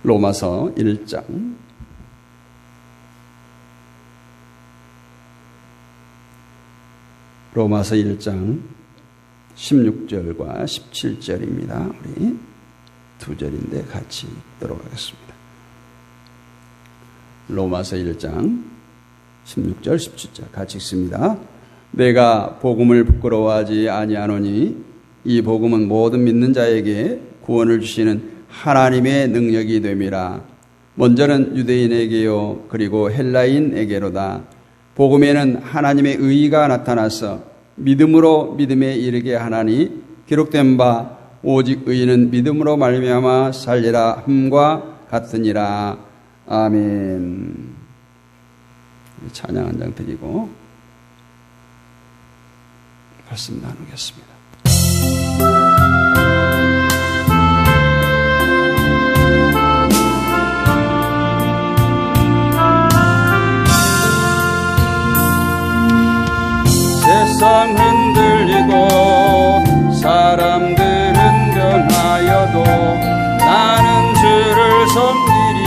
로마서 1장 로마서 1장 16절과 17절입니다. 우리 두 절인데 같이 읽도록 하겠습니다. 로마서 1장 16절 17절 같이 읽습니다. 내가 복음을 부끄러워하지 아니하노니 이 복음은 모든 믿는 자에게 구원을 주시는 하나님의 능력이 됨이라. 먼저는 유대인에게요 그리고 헬라인에게로다. 복음에는 하나님의 의가 나타나서 믿음으로 믿음에 이르게 하나니 기록된 바 오직 의인은 믿음으로 말미암아 살리라 함과 같으니라. 아멘. 찬양 한 장 드리고 말씀 나누겠습니다. 세상 흔들리고 사람들은 변하여도 나는 주를 섬기리.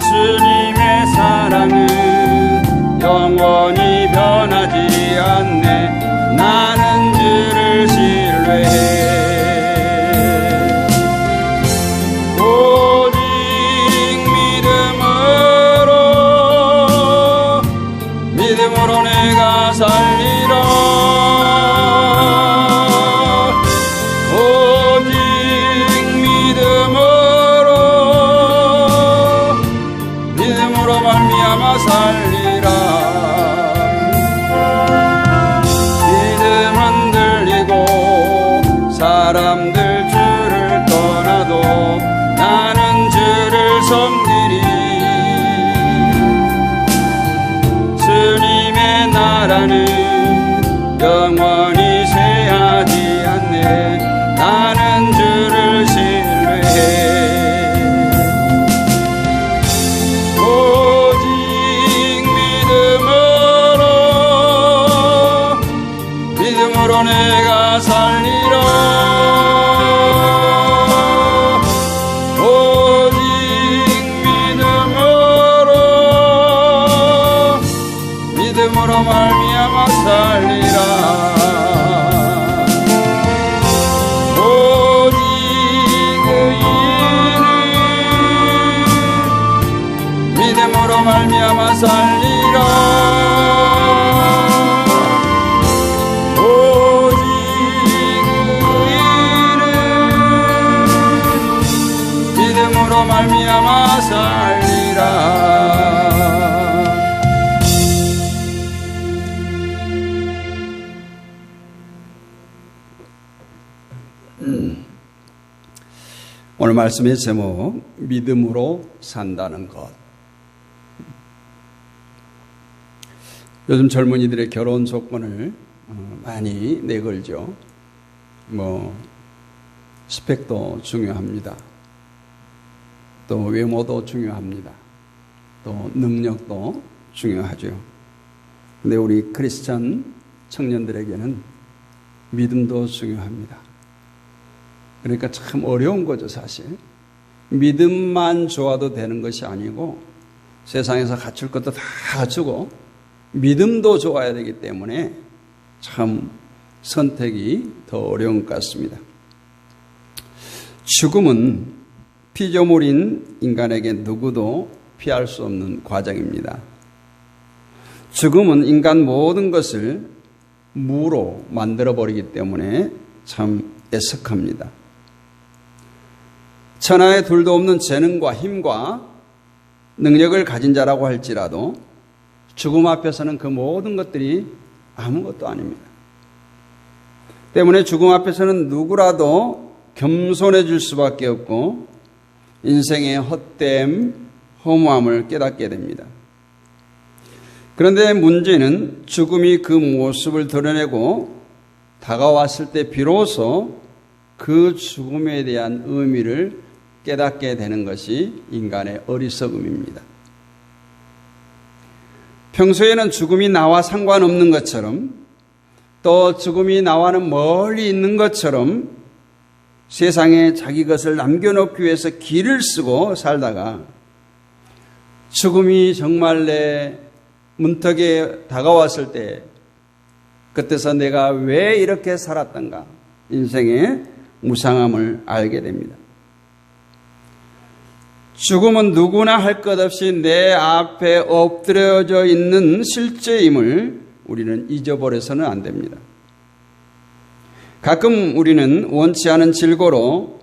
주님의 사랑은 영원히 변하지 않네. 나는 주를 신뢰해. 믿음으로 내가 살리라. 오직 믿음으로 말미암아 살리라. 믿음 흔들리고 사람들 주를 떠나도 나는 주를 섬기리. 나라는 영원히 쇠하지 않네. 나는 주를 신뢰해. 오직 믿음으로 내가 살리라. 믿음으로 말미암아 살리라. 오직 의인은 믿음으로 말미암아 살리라. 오직 의인은 믿음으로 말미암아 살리라. 오늘 말씀의 제목, 믿음으로 산다는 것. 요즘 젊은이들의 결혼 조건을 많이 내걸죠. 스펙도 중요합니다. 또 외모도 중요합니다. 또 능력도 중요하죠. 근데 우리 크리스찬 청년들에게는 믿음도 중요합니다. 그러니까 참 어려운 거죠, 사실. 믿음만 좋아도 되는 것이 아니고 세상에서 갖출 것도 다 갖추고 믿음도 좋아야 되기 때문에 참 선택이 더 어려운 것 같습니다. 죽음은 피조물인 인간에게 누구도 피할 수 없는 과정입니다. 죽음은 인간 모든 것을 무로 만들어버리기 때문에 참 애석합니다. 천하에 둘도 없는 재능과 힘과 능력을 가진 자라고 할지라도 죽음 앞에서는 그 모든 것들이 아무것도 아닙니다. 때문에 죽음 앞에서는 누구라도 겸손해질 수밖에 없고 인생의 헛됨, 허무함을 깨닫게 됩니다. 그런데 문제는 죽음이 그 모습을 드러내고 다가왔을 때 비로소 그 죽음에 대한 의미를 깨닫게 되는 것이 인간의 어리석음입니다. 평소에는 죽음이 나와 상관없는 것처럼 또 죽음이 나와는 멀리 있는 것처럼 세상에 자기 것을 남겨놓기 위해서 길을 쓰고 살다가 죽음이 정말 내 문턱에 다가왔을 때 그때서 내가 왜 이렇게 살았던가 인생의 무상함을 알게 됩니다. 죽음은 누구나 할 것 없이 내 앞에 엎드려져 있는 실제임을 우리는 잊어버려서는 안 됩니다. 가끔 우리는 원치 않은 질고로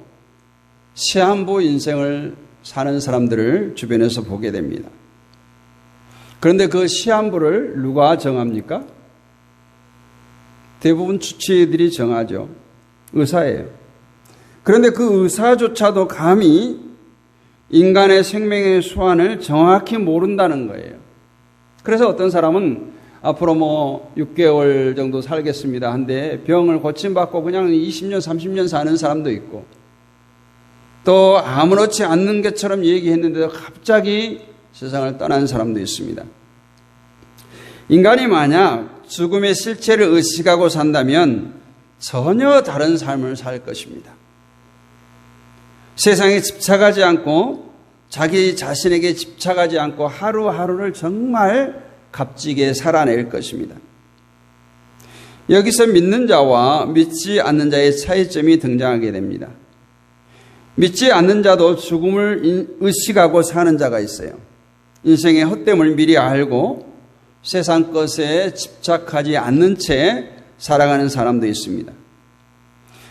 시한부 인생을 사는 사람들을 주변에서 보게 됩니다. 그런데 그 시한부를 누가 정합니까? 대부분 주치의들이 정하죠. 의사예요. 그런데 그 의사조차도 감히 인간의 생명의 수완을 정확히 모른다는 거예요. 그래서 어떤 사람은 앞으로 6개월 정도 살겠습니다 한데 병을 고침받고 그냥 20년, 30년 사는 사람도 있고 또 아무렇지 않는 것처럼 얘기했는데도 갑자기 세상을 떠난 사람도 있습니다. 인간이 만약 죽음의 실체를 의식하고 산다면 전혀 다른 삶을 살 것입니다. 세상에 집착하지 않고 자기 자신에게 집착하지 않고 하루하루를 정말 값지게 살아낼 것입니다. 여기서 믿는 자와 믿지 않는 자의 차이점이 등장하게 됩니다. 믿지 않는 자도 죽음을 의식하고 사는 자가 있어요. 인생의 헛됨을 미리 알고 세상 것에 집착하지 않는 채 살아가는 사람도 있습니다.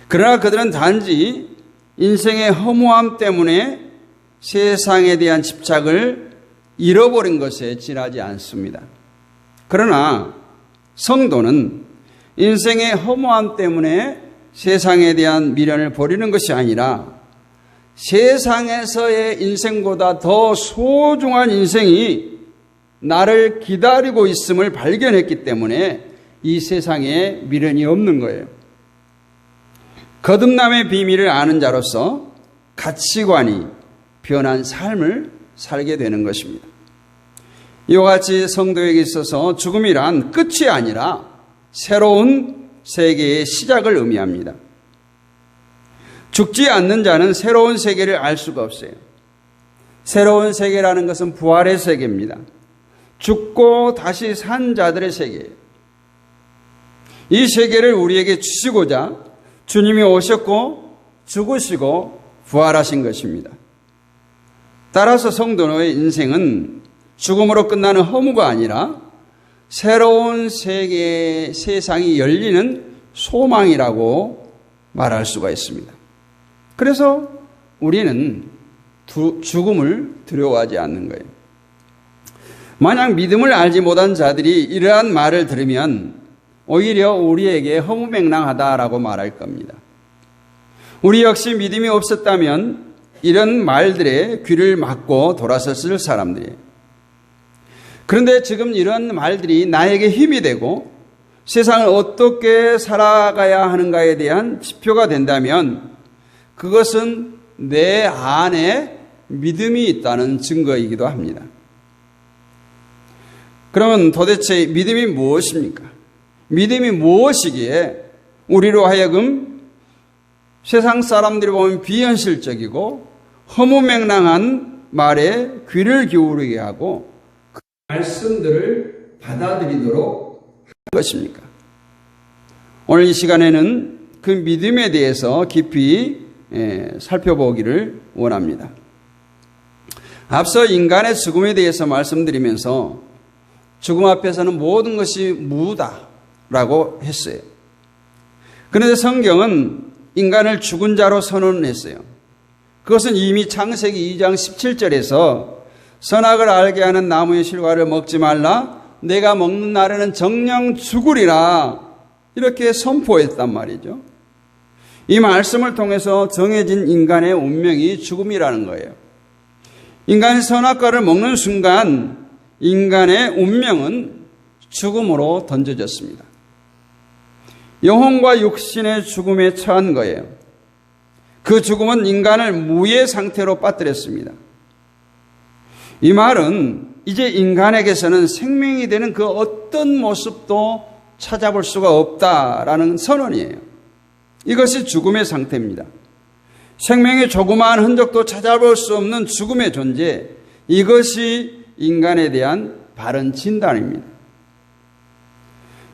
그러나 그들은 단지 인생의 허무함 때문에 세상에 대한 집착을 잃어버린 것에 지나지 않습니다. 그러나 성도는 인생의 허무함 때문에 세상에 대한 미련을 버리는 것이 아니라 세상에서의 인생보다 더 소중한 인생이 나를 기다리고 있음을 발견했기 때문에 이 세상에 미련이 없는 거예요. 거듭남의 비밀을 아는 자로서 가치관이 변한 삶을 살게 되는 것입니다. 이와 같이 성도에게 있어서 죽음이란 끝이 아니라 새로운 세계의 시작을 의미합니다. 죽지 않는 자는 새로운 세계를 알 수가 없어요. 새로운 세계라는 것은 부활의 세계입니다. 죽고 다시 산 자들의 세계예요. 이 세계를 우리에게 주시고자 주님이 오셨고 죽으시고 부활하신 것입니다. 따라서 성도의 인생은 죽음으로 끝나는 허무가 아니라 새로운 세계의 세상이 열리는 소망이라고 말할 수가 있습니다. 그래서 우리는 죽음을 두려워하지 않는 거예요. 만약 믿음을 알지 못한 자들이 이러한 말을 들으면 오히려 우리에게 허무맹랑하다라고 말할 겁니다. 우리 역시 믿음이 없었다면 이런 말들에 귀를 막고 돌아섰을 사람들이에요. 그런데 지금 이런 말들이 나에게 힘이 되고 세상을 어떻게 살아가야 하는가에 대한 지표가 된다면 그것은 내 안에 믿음이 있다는 증거이기도 합니다. 그러면 도대체 믿음이 무엇입니까? 믿음이 무엇이기에 우리로 하여금 세상 사람들이 보면 비현실적이고 허무맹랑한 말에 귀를 기울이게 하고 그 말씀들을 받아들이도록 한 것입니까? 오늘 이 시간에는 그 믿음에 대해서 깊이 살펴보기를 원합니다. 앞서 인간의 죽음에 대해서 말씀드리면서 죽음 앞에서는 모든 것이 무다라고 했어요. 그런데 성경은 인간을 죽은 자로 선언했어요. 그것은 이미 창세기 2장 17절에서 선악을 알게 하는 나무의 실과를 먹지 말라 내가 먹는 날에는 정녕 죽으리라 이렇게 선포했단 말이죠. 이 말씀을 통해서 정해진 인간의 운명이 죽음이라는 거예요. 인간이 선악과를 먹는 순간 인간의 운명은 죽음으로 던져졌습니다. 영혼과 육신의 죽음에 처한 거예요. 그 죽음은 인간을 무의 상태로 빠뜨렸습니다. 이 말은 이제 인간에게서는 생명이 되는 그 어떤 모습도 찾아볼 수가 없다라는 선언이에요. 이것이 죽음의 상태입니다. 생명의 조그마한 흔적도 찾아볼 수 없는 죽음의 존재, 이것이 인간에 대한 바른 진단입니다.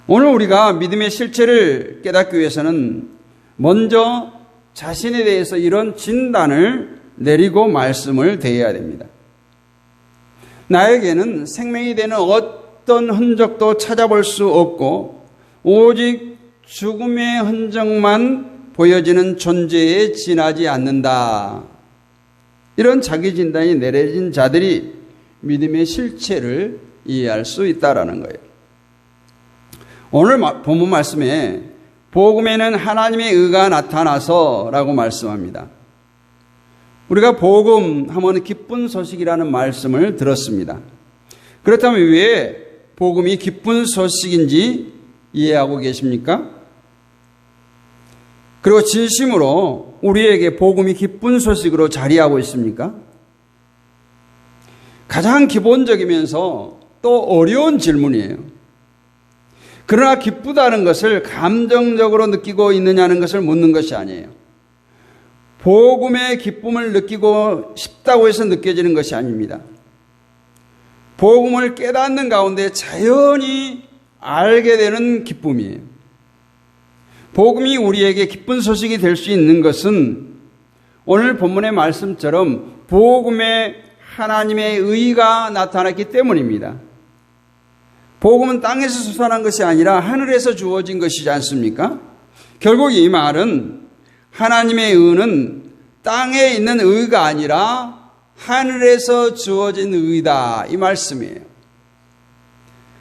오늘 우리가 믿음의 실체를 깨닫기 위해서는 먼저 자신에 대해서 이런 진단을 내리고 말씀을 대해야 됩니다. 나에게는 생명이 되는 어떤 흔적도 찾아볼 수 없고 오직 죽음의 흔적만 보여지는 존재에 지나지 않는다. 이런 자기 진단이 내려진 자들이 믿음의 실체를 이해할 수 있다라는 거예요. 오늘 본문 말씀에 복음에는 하나님의 의가 나타나서 라고 말씀합니다. 우리가 복음 하면 기쁜 소식이라는 말씀을 들었습니다. 그렇다면 왜 복음이 기쁜 소식인지 이해하고 계십니까? 그리고 진심으로 우리에게 복음이 기쁜 소식으로 자리하고 있습니까? 가장 기본적이면서 또 어려운 질문이에요. 그러나 기쁘다는 것을 감정적으로 느끼고 있느냐는 것을 묻는 것이 아니에요. 복음의 기쁨을 느끼고 싶다고 해서 느껴지는 것이 아닙니다. 복음을 깨닫는 가운데 자연히 알게 되는 기쁨이에요. 복음이 우리에게 기쁜 소식이 될 수 있는 것은 오늘 본문의 말씀처럼 복음에 하나님의 의가 나타났기 때문입니다. 복음은 땅에서 솟아난 것이 아니라 하늘에서 주어진 것이지 않습니까? 결국 이 말은 하나님의 의는 땅에 있는 의가 아니라 하늘에서 주어진 의다, 이 말씀이에요.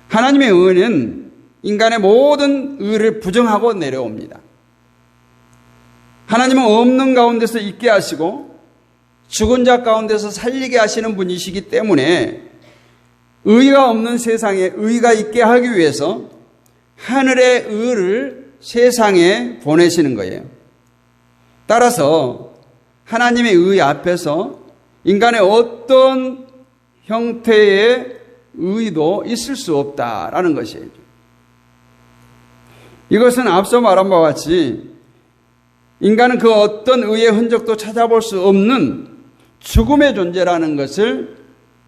하나님의 의는 인간의 모든 의를 부정하고 내려옵니다. 하나님은 없는 가운데서 있게 하시고 죽은 자 가운데서 살리게 하시는 분이시기 때문에 의가 없는 세상에 의가 있게 하기 위해서 하늘의 의를 세상에 보내시는 거예요. 따라서 하나님의 의 앞에서 인간의 어떤 형태의 의도 있을 수 없다라는 것이에요. 이것은 앞서 말한 바와 같이 인간은 그 어떤 의의 흔적도 찾아볼 수 없는 죽음의 존재라는 것을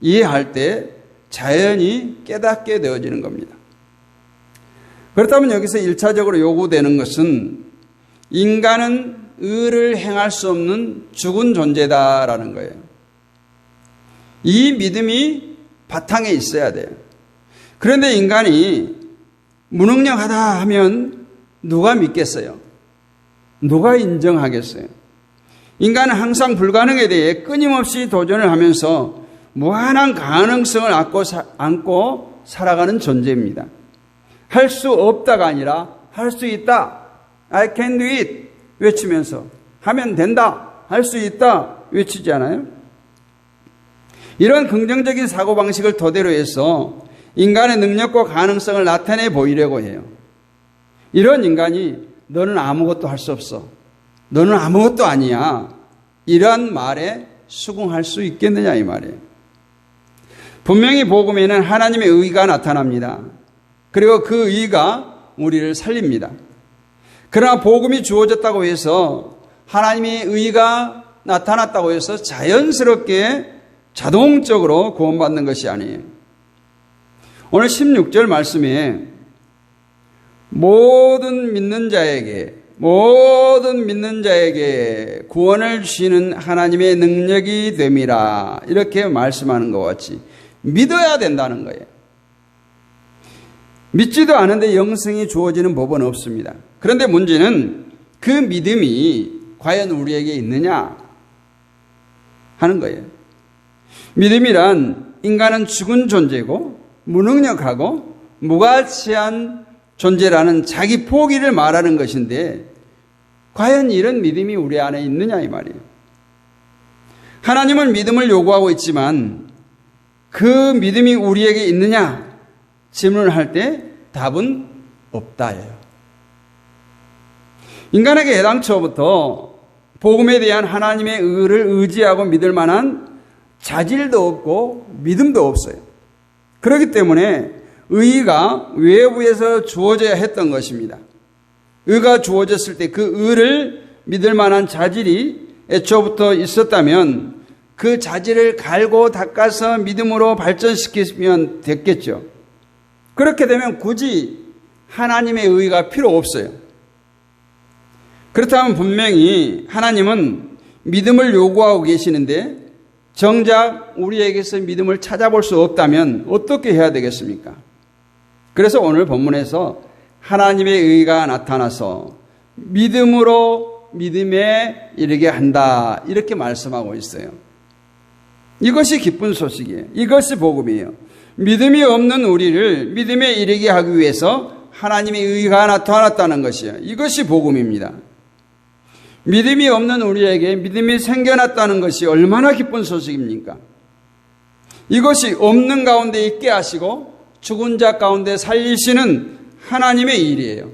이해할 때 자연히 깨닫게 되어지는 겁니다. 그렇다면 여기서 1차적으로 요구되는 것은 인간은 의를 행할 수 없는 죽은 존재다라는 거예요. 이 믿음이 바탕에 있어야 돼요. 그런데 인간이 무능력하다 하면 누가 믿겠어요? 누가 인정하겠어요? 인간은 항상 불가능에 대해 끊임없이 도전을 하면서 무한한 가능성을 안고 살아가는 존재입니다. 할 수 없다가 아니라 할 수 있다. I can do it 외치면서 하면 된다. 할 수 있다 외치지 않아요? 이런 긍정적인 사고방식을 토대로 해서 인간의 능력과 가능성을 나타내 보이려고 해요. 이런 인간이 너는 아무것도 할 수 없어. 너는 아무것도 아니야. 이러한 말에 수긍할 수 있겠느냐 이 말이에요. 분명히 복음에는 하나님의 의가 나타납니다. 그리고 그 의가 우리를 살립니다. 그러나 복음이 주어졌다고 해서 하나님의 의가 나타났다고 해서 자연스럽게 자동적으로 구원받는 것이 아니에요. 오늘 16절 말씀에 모든 믿는 자에게 구원을 주시는 하나님의 능력이 됨이라 이렇게 말씀하는 것 같이 믿어야 된다는 거예요. 믿지도 않은데 영생이 주어지는 법은 없습니다. 그런데 문제는 그 믿음이 과연 우리에게 있느냐 하는 거예요. 믿음이란 인간은 죽은 존재고 무능력하고 무가치한 존재라는 자기 포기를 말하는 것인데 과연 이런 믿음이 우리 안에 있느냐 이 말이에요. 하나님은 믿음을 요구하고 있지만 그 믿음이 우리에게 있느냐 질문을 할 때 답은 없다예요. 인간에게 애당초부터 복음에 대한 하나님의 의를 의지하고 믿을 만한 자질도 없고 믿음도 없어요. 그렇기 때문에 의가 외부에서 주어져야 했던 것입니다. 의가 주어졌을 때 그 의를 믿을 만한 자질이 애초부터 있었다면 그 자질을 갈고 닦아서 믿음으로 발전시키면 됐겠죠. 그렇게 되면 굳이 하나님의 의가 필요 없어요. 그렇다면 분명히 하나님은 믿음을 요구하고 계시는데 정작 우리에게서 믿음을 찾아볼 수 없다면 어떻게 해야 되겠습니까? 그래서 오늘 본문에서 하나님의 의가 나타나서 믿음으로 믿음에 이르게 한다 이렇게 말씀하고 있어요. 이것이 기쁜 소식이에요. 이것이 복음이에요. 믿음이 없는 우리를 믿음에 이르게 하기 위해서 하나님의 의가 나타났다는 것이에요. 이것이 복음입니다. 믿음이 없는 우리에게 믿음이 생겨났다는 것이 얼마나 기쁜 소식입니까? 이것이 없는 가운데 있게 하시고 죽은 자 가운데 살리시는 하나님의 일이에요.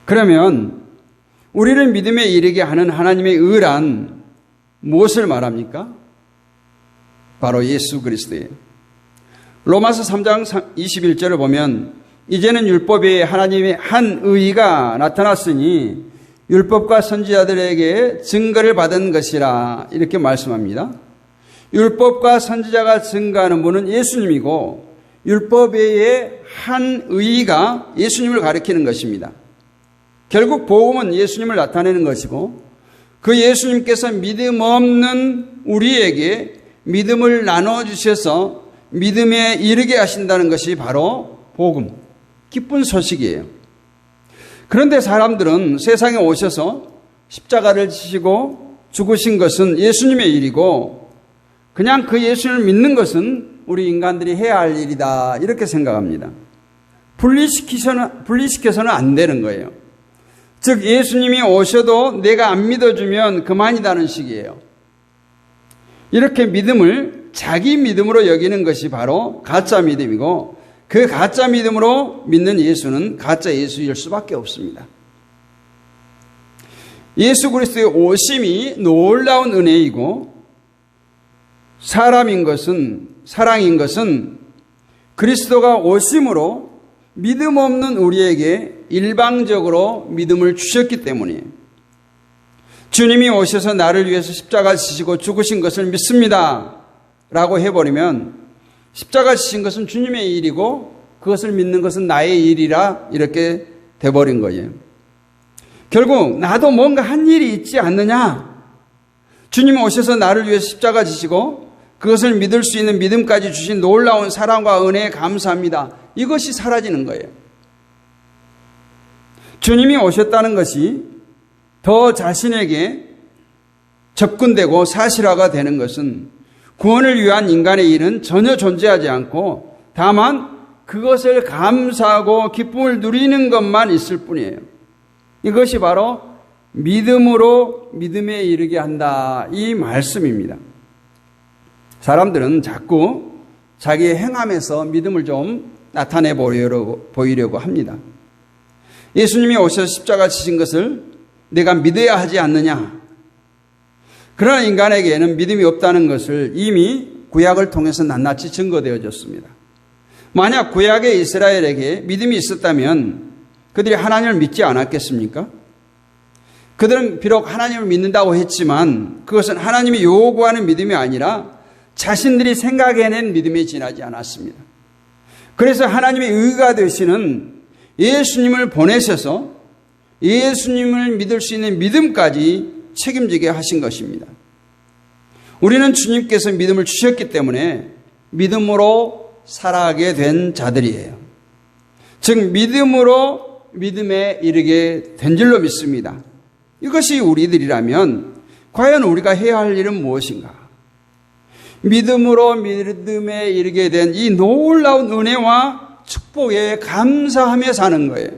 그러면 우리를 믿음에 이르게 하는 하나님의 의란 무엇을 말합니까? 바로 예수 그리스도예요. 로마서 3장 21절을 보면 이제는 율법에 하나님의 한 의가 나타났으니 율법과 선지자들에게 증거를 받은 것이라 이렇게 말씀합니다. 율법과 선지자가 증거하는 분은 예수님이고 율법 외에 한 의가 예수님을 가리키는 것입니다. 결국 복음은 예수님을 나타내는 것이고 그 예수님께서 믿음 없는 우리에게 믿음을 나눠주셔서 믿음에 이르게 하신다는 것이 바로 복음, 기쁜 소식이에요. 그런데 사람들은 세상에 오셔서 십자가를 지시고 죽으신 것은 예수님의 일이고 그냥 그 예수님을 믿는 것은 우리 인간들이 해야 할 일이다 이렇게 생각합니다. 분리시켜서는 안 되는 거예요. 즉 예수님이 오셔도 내가 안 믿어주면 그만이다는 식이에요. 이렇게 믿음을 자기 믿음으로 여기는 것이 바로 가짜 믿음이고 그 가짜 믿음으로 믿는 예수는 가짜 예수일 수밖에 없습니다. 예수 그리스도의 오심이 놀라운 은혜이고 사랑인 것은 그리스도가 오심으로 믿음 없는 우리에게 일방적으로 믿음을 주셨기 때문이에요. 주님이 오셔서 나를 위해서 십자가 지시고 죽으신 것을 믿습니다 라고 해버리면 십자가 지신 것은 주님의 일이고 그것을 믿는 것은 나의 일이라 이렇게 돼버린 거예요. 결국 나도 뭔가 한 일이 있지 않느냐? 주님이 오셔서 나를 위해서 십자가 지시고 그것을 믿을 수 있는 믿음까지 주신 놀라운 사랑과 은혜에 감사합니다. 이것이 사라지는 거예요. 주님이 오셨다는 것이 더 자신에게 접근되고 사실화가 되는 것은 구원을 위한 인간의 일은 전혀 존재하지 않고 다만 그것을 감사하고 기쁨을 누리는 것만 있을 뿐이에요. 이것이 바로 믿음으로 믿음에 이르게 한다 이 말씀입니다. 사람들은 자꾸 자기의 행함에서 믿음을 좀 나타내 보이려고 합니다. 예수님이 오셔서 십자가 지신 것을 내가 믿어야 하지 않느냐? 그러나 인간에게는 믿음이 없다는 것을 이미 구약을 통해서 낱낱이 증거되어졌습니다. 만약 구약의 이스라엘에게 믿음이 있었다면 그들이 하나님을 믿지 않았겠습니까? 그들은 비록 하나님을 믿는다고 했지만 그것은 하나님이 요구하는 믿음이 아니라 자신들이 생각해낸 믿음에 지나지 않았습니다. 그래서 하나님의 의가 되시는 예수님을 보내셔서 예수님을 믿을 수 있는 믿음까지 책임지게 하신 것입니다. 우리는 주님께서 믿음을 주셨기 때문에 믿음으로 살아가게 된 자들이에요. 즉 믿음으로 믿음에 이르게 된 줄로 믿습니다. 이것이 우리들이라면 과연 우리가 해야 할 일은 무엇인가? 믿음으로 믿음에 이르게 된 이 놀라운 은혜와 축복에 감사하며 사는 거예요.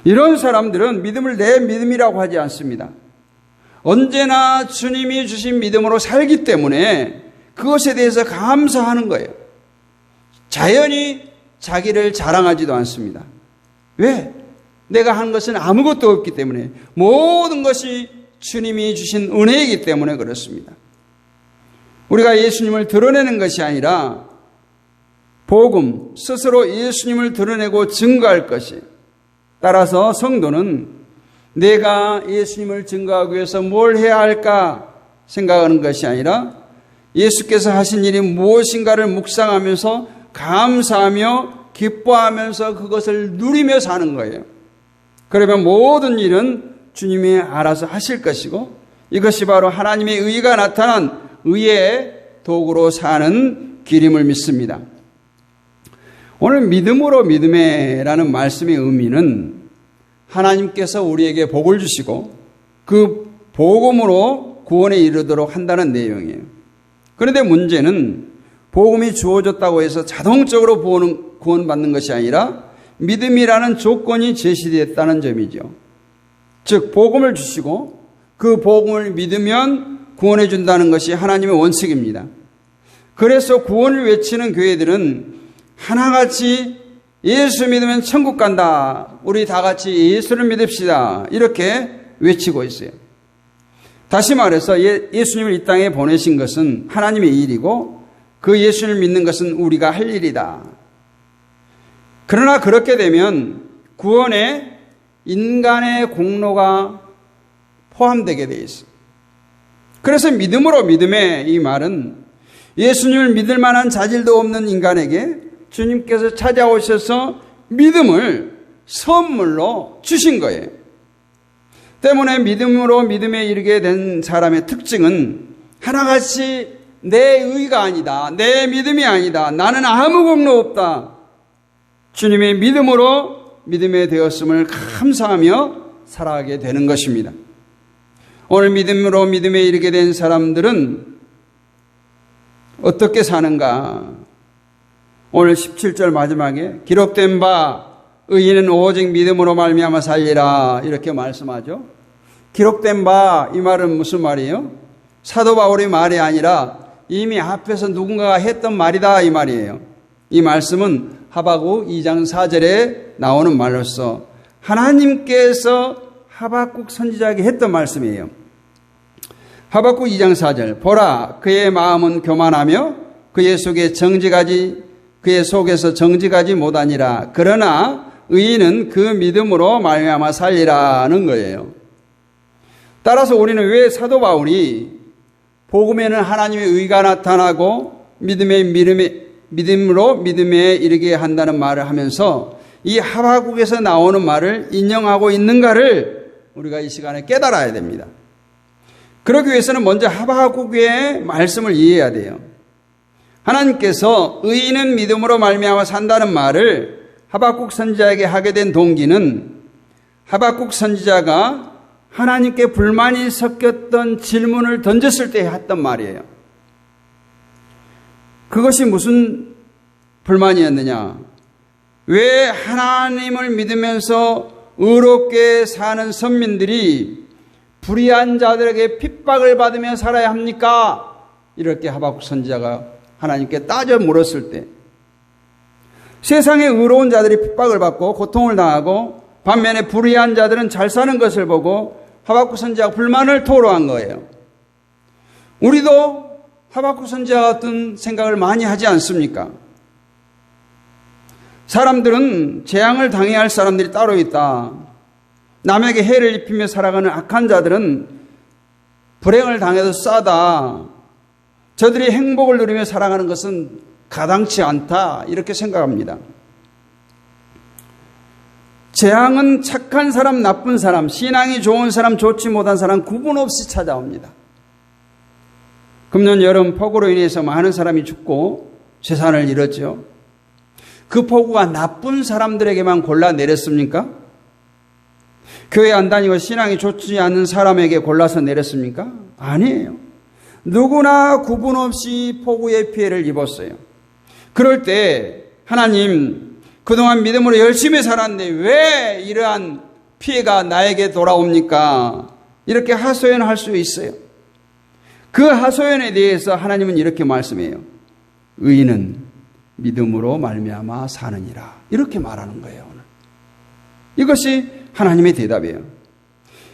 이런 사람들은 믿음을 내 믿음이라고 하지 않습니다. 언제나 주님이 주신 믿음으로 살기 때문에 그것에 대해서 감사하는 거예요. 자연히 자기를 자랑하지도 않습니다. 왜? 내가 한 것은 아무것도 없기 때문에 모든 것이 주님이 주신 은혜이기 때문에 그렇습니다. 우리가 예수님을 드러내는 것이 아니라 복음, 스스로 예수님을 드러내고 증거할 것이 따라서 성도는 내가 예수님을 증거하기 위해서 뭘 해야 할까 생각하는 것이 아니라 예수께서 하신 일이 무엇인가를 묵상하면서 감사하며 기뻐하면서 그것을 누리며 사는 거예요. 그러면 모든 일은 주님이 알아서 하실 것이고 이것이 바로 하나님의 의가 나타난 의의 도구로 사는 길임을 믿습니다. 오늘 믿음으로 믿음에라는 말씀의 의미는 하나님께서 우리에게 복을 주시고 그 복음으로 구원에 이르도록 한다는 내용이에요. 그런데 문제는 복음이 주어졌다고 해서 자동적으로 구원받는 것이 아니라 믿음이라는 조건이 제시되었다는 점이죠. 즉 복음을 주시고 그 복음을 믿으면 구원해 준다는 것이 하나님의 원칙입니다. 그래서 구원을 외치는 교회들은 하나같이 예수 믿으면 천국 간다. 우리 다 같이 예수를 믿읍시다. 이렇게 외치고 있어요. 다시 말해서 예수님을 이 땅에 보내신 것은 하나님의 일이고 그 예수를 믿는 것은 우리가 할 일이다. 그러나 그렇게 되면 구원에 인간의 공로가 포함되게 되어 있어요. 그래서 믿음으로 믿음의 이 말은 예수님을 믿을 만한 자질도 없는 인간에게 주님께서 찾아오셔서 믿음을 선물로 주신 거예요. 때문에 믿음으로 믿음에 이르게 된 사람의 특징은 하나같이 내 의가 아니다. 내 믿음이 아니다. 나는 아무 공로 없다. 주님의 믿음으로 믿음에 되었음을 감사하며 살아가게 되는 것입니다. 오늘 믿음으로 믿음에 이르게 된 사람들은 어떻게 사는가? 오늘 17절 마지막에 기록된 바 의인은 오직 믿음으로 말미암아 살리라 이렇게 말씀하죠. 기록된 바 이 말은 무슨 말이에요? 사도 바울의 말이 아니라 이미 앞에서 누군가가 했던 말이다 이 말이에요. 이 말씀은 하박국 2장 4절에 나오는 말로서 하나님께서 하박국 선지자에게 했던 말씀이에요. 하박국 2장 4절 보라 그의 마음은 교만하며 그의 속에서 정직하지 못하니라. 그러나 의인은 그 믿음으로 말미암아 살리라는 거예요. 따라서 우리는 왜 사도 바울이 복음에는 하나님의 의가 나타나고 믿음으로 믿음에 이르게 한다는 말을 하면서 이 하박국에서 나오는 말을 인용하고 있는가를 우리가 이 시간에 깨달아야 됩니다. 그러기 위해서는 먼저 하박국의 말씀을 이해해야 돼요. 하나님께서 의인은 믿음으로 말미암아 산다는 말을 하박국 선지자에게 하게 된 동기는 하박국 선지자가 하나님께 불만이 섞였던 질문을 던졌을 때 했던 말이에요. 그것이 무슨 불만이었느냐? 왜 하나님을 믿으면서 의롭게 사는 선민들이 불의한 자들에게 핍박을 받으며 살아야 합니까? 이렇게 하박국 선지자가 하나님께 따져 물었을 때 세상에 의로운 자들이 핍박을 받고 고통을 당하고 반면에 불의한 자들은 잘 사는 것을 보고 하박국 선지자가 불만을 토로한 거예요. 우리도 하박국 선지자 같은 생각을 많이 하지 않습니까? 사람들은 재앙을 당해야 할 사람들이 따로 있다. 남에게 해를 입히며 살아가는 악한 자들은 불행을 당해도 싸다. 저들이 행복을 누리며 살아가는 것은 가당치 않다. 이렇게 생각합니다. 재앙은 착한 사람, 나쁜 사람, 신앙이 좋은 사람, 좋지 못한 사람 구분 없이 찾아옵니다. 금년 여름 폭우로 인해서 많은 사람이 죽고 재산을 잃었죠. 그 폭우가 나쁜 사람들에게만 골라 내렸습니까? 교회 안 다니고 신앙이 좋지 않는 사람에게 골라서 내렸습니까? 아니에요. 누구나 구분 없이 폭우의 피해를 입었어요. 그럴 때 하나님 그동안 믿음으로 열심히 살았는데 왜 이러한 피해가 나에게 돌아옵니까? 이렇게 하소연할 수 있어요. 그 하소연에 대해서 하나님은 이렇게 말씀해요. 의인은 믿음으로 말미암아 사느니라. 이렇게 말하는 거예요. 오늘. 이것이 하나님의 대답이에요.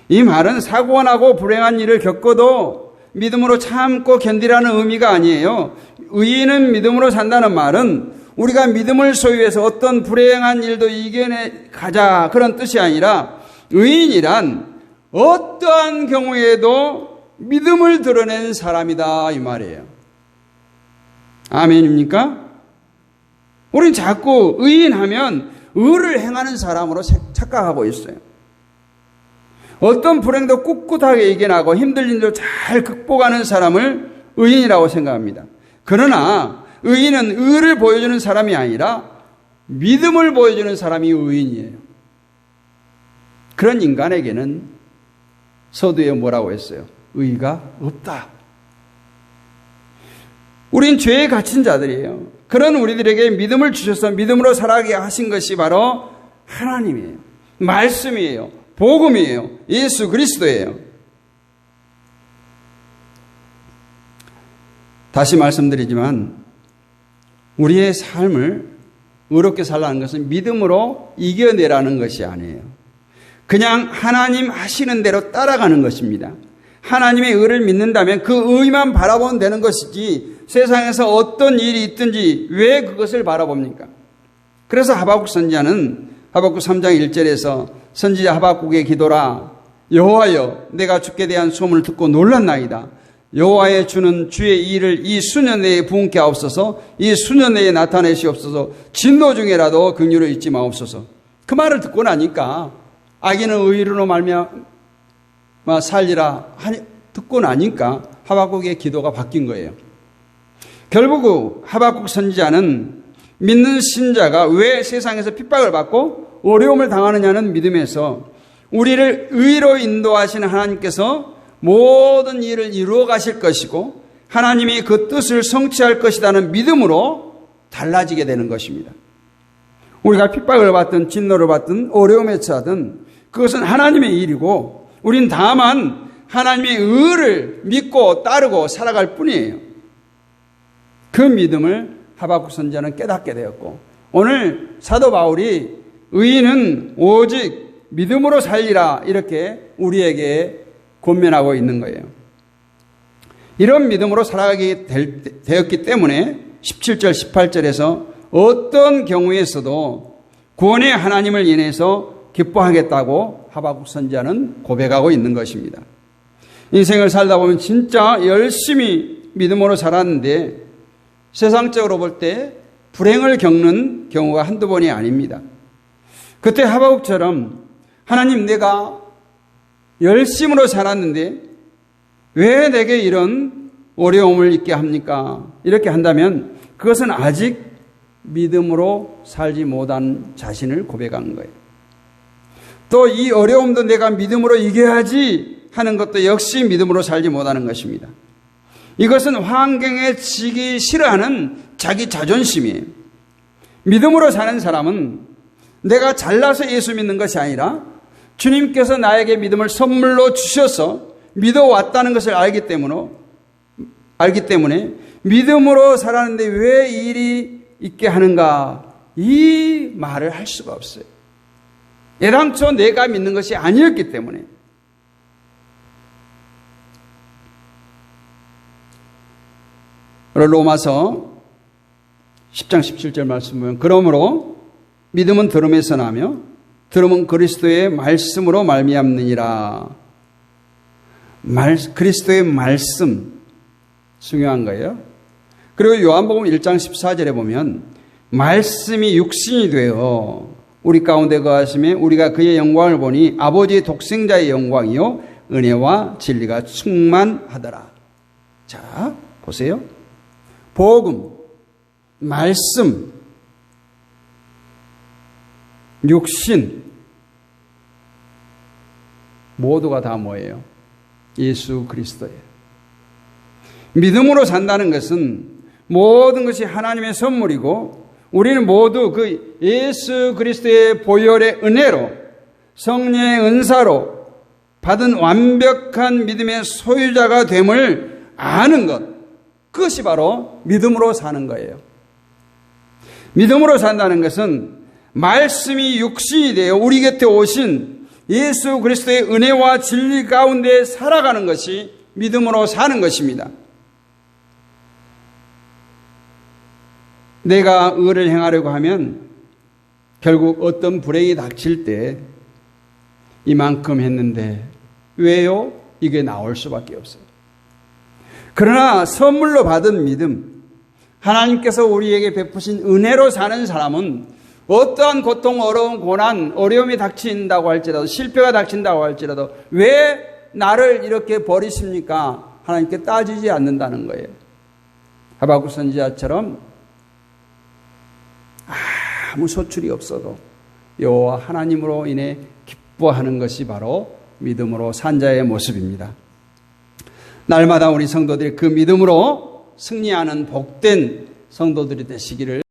이 말은 사고가 나고 불행한 일을 겪어도 믿음으로 참고 견디라는 의미가 아니에요. 의인은 믿음으로 산다는 말은 우리가 믿음을 소유해서 어떤 불행한 일도 이겨내 가자 그런 뜻이 아니라 의인이란 어떠한 경우에도 믿음을 드러낸 사람이다 이 말이에요. 아멘입니까? 우린 자꾸 의인하면 의를 행하는 사람으로 착각하고 있어요. 어떤 불행도 꿋꿋하게 이겨나고 힘든 일도 잘 극복하는 사람을 의인이라고 생각합니다. 그러나 의인은 의를 보여주는 사람이 아니라 믿음을 보여주는 사람이 의인이에요. 그런 인간에게는 서두에 뭐라고 했어요? 의가 없다. 우린 죄에 갇힌 자들이에요. 그런 우리들에게 믿음을 주셔서 믿음으로 살아가게 하신 것이 바로 하나님이에요. 말씀이에요. 복음이에요. 예수 그리스도예요. 다시 말씀드리지만 우리의 삶을 의롭게 살라는 것은 믿음으로 이겨내라는 것이 아니에요. 그냥 하나님 하시는 대로 따라가는 것입니다. 하나님의 의를 믿는다면 그 의만 바라보면 되는 것이지 세상에서 어떤 일이 있든지 왜 그것을 바라봅니까? 그래서 하박국 선지자는 하박국 3장 1절에서 선지자 하박국의 기도라 여호와여 내가 주께 대한 소문을 듣고 놀랐나이다. 여호와의 주는 주의 일을 이 수년 내에 부응케 하옵소서. 이 수년 내에 나타내시옵소서. 진노 중에라도 긍휼을 잊지 마옵소서. 그 말을 듣고 나니까 악인은 의로 말미암아 살리라 듣고 나니까 하박국의 기도가 바뀐 거예요. 결국 하박국 선지자는 믿는 신자가 왜 세상에서 핍박을 받고 어려움을 당하느냐는 믿음에서 우리를 의로 인도하시는 하나님께서 모든 일을 이루어 가실 것이고 하나님이 그 뜻을 성취할 것이라는 믿음으로 달라지게 되는 것입니다. 우리가 핍박을 받든 진노를 받든 어려움에 처하든 그것은 하나님의 일이고 우린 다만 하나님의 의를 믿고 따르고 살아갈 뿐이에요. 그 믿음을 하박국 선지자는 깨닫게 되었고 오늘 사도 바울이 의인은 오직 믿음으로 살리라 이렇게 우리에게 권면하고 있는 거예요. 이런 믿음으로 살아가게 되었기 때문에 17절 18절에서 어떤 경우에서도 구원의 하나님을 인해서 기뻐하겠다고 하박국 선지자는 고백하고 있는 것입니다. 인생을 살다 보면 진짜 열심히 믿음으로 살았는데 세상적으로 볼 때 불행을 겪는 경우가 한두 번이 아닙니다. 그때 하박국처럼 하나님 내가 열심으로 살았는데 왜 내게 이런 어려움을 있게 합니까? 이렇게 한다면 그것은 아직 믿음으로 살지 못한 자신을 고백한 거예요. 또 이 어려움도 내가 믿음으로 이겨야지 하는 것도 역시 믿음으로 살지 못하는 것입니다. 이것은 환경에 지기 싫어하는 자기 자존심이에요. 믿음으로 사는 사람은 내가 잘나서 예수 믿는 것이 아니라 주님께서 나에게 믿음을 선물로 주셔서 믿어왔다는 것을 알기 때문에 믿음으로 살았는데 왜 이 일이 있게 하는가 이 말을 할 수가 없어요. 애당초 내가 믿는 것이 아니었기 때문에. 로마서 10장 17절 말씀 보면 그러므로 믿음은 들음에서 나며 들음은 그리스도의 말씀으로 말미암느니라. 그리스도의 말씀 중요한 거예요. 그리고 요한복음 1장 14절에 보면 말씀이 육신이 되어 우리 가운데 거하심에 우리가 그의 영광을 보니 아버지의 독생자의 영광이요 은혜와 진리가 충만하더라. 자, 보세요. 복음, 말씀, 육신 모두가 다 뭐예요? 예수 그리스도예요. 믿음으로 산다는 것은 모든 것이 하나님의 선물이고 우리는 모두 그 예수 그리스도의 보혈의 은혜로 성령의 은사로 받은 완벽한 믿음의 소유자가 됨을 아는 것, 그것이 바로 믿음으로 사는 거예요. 믿음으로 산다는 것은 말씀이 육신이 되어 우리 곁에 오신 예수 그리스도의 은혜와 진리 가운데 살아가는 것이 믿음으로 사는 것입니다. 내가 의를 행하려고 하면 결국 어떤 불행이 닥칠 때 이만큼 했는데 왜요? 이게 나올 수밖에 없어요. 그러나 선물로 받은 믿음, 하나님께서 우리에게 베푸신 은혜로 사는 사람은 어떠한 고통, 어려운 고난, 어려움이 닥친다고 할지라도, 실패가 닥친다고 할지라도 왜 나를 이렇게 버리십니까? 하나님께 따지지 않는다는 거예요. 하박국 선지자처럼 아무 소출이 없어도 여호와 하나님으로 인해 기뻐하는 것이 바로 믿음으로 산 자의 모습입니다. 날마다 우리 성도들이 그 믿음으로 승리하는 복된 성도들이 되시기를